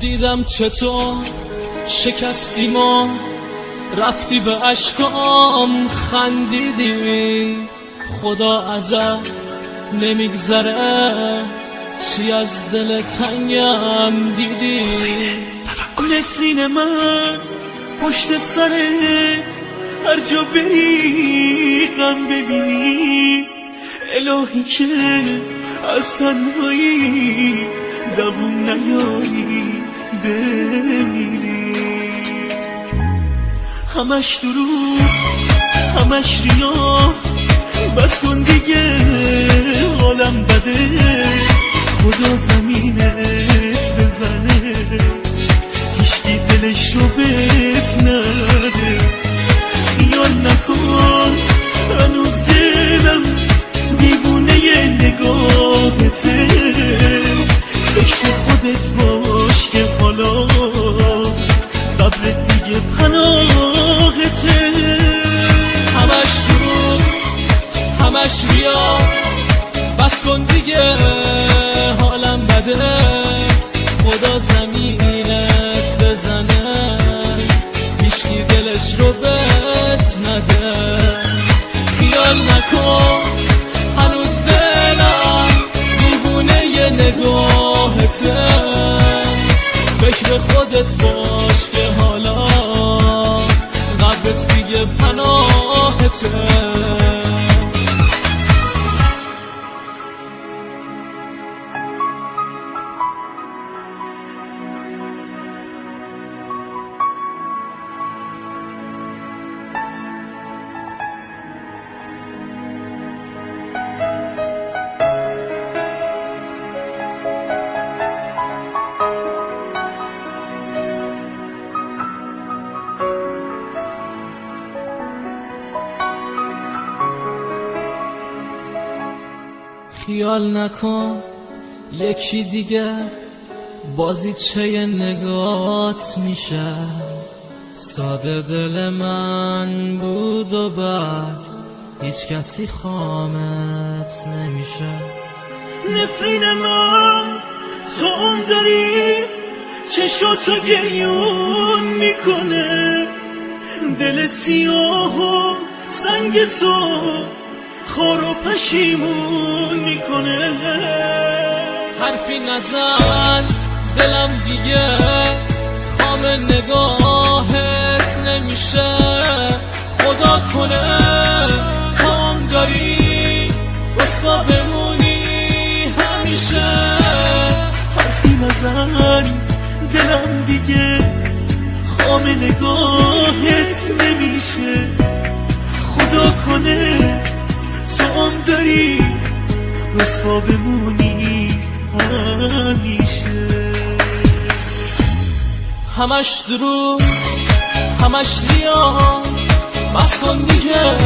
دیدم چطور شکستی ما، رفتی به اشکام خندیدی. خدا ازت نمیگذره چی از دل تنگم دیدی. نفرین من پشت سرت هر جا بری غم ببینی، الهی که از تنهایی دووم نیاری بمیری. همش دروغ همش ریا، بس کن دیگه حالم بده. خدا زمینت بزنه هیچکی دلش رو بهت نده. خیال نکن هنوز دلم دیوونه نگاهته. فکر خودت باش که حالا قبرت دیگه پناهته. همش دروغ همش ریا، بس کن دیگه حالم بده. خدا زمینت بزنه هیچکی دلش رو بهت نده. خیال نکن هنوز دلم دیوونه ی نگاهته. فکر خودت باش که حالا قبرت دیگه پناهته. خیال نکن یکی دیگه بازیچه نگات میشه. ساده دل من بود و بس هیچ کسی خامت نمیشه. نفرین من تو اون داری چشاتو گریون میکنه. دل سیاه و سنگ تو خار و پشیمون میکنه. حرفی نزن دلم دیگه خام نگاهت نمیشه. خدا کنه تام داری رسوا بمونی همیشه. حرفی نزن دلم دیگه خام نگاهت نمیشه. خدا کنه تام داری رسوا بمونی همیشه. همش دروغ همش ریا، بس کن دیگه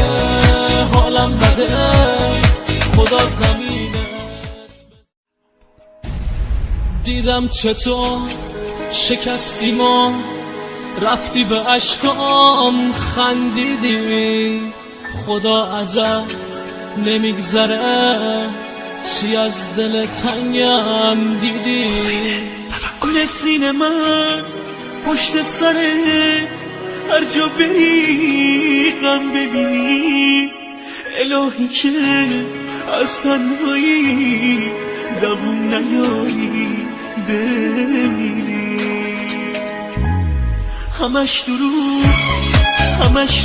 حالم بده. خدا زمینه دیدم چطور شکستی ما، رفتی به اشکام خندیدی. خدا ازت نمیگذره چی از دل تنگم دیدی. نفرین من پشت سرت هر جا بری غم ببینی، الهی که از تنهایی دووم نیاری بمیری. همش دروغ همش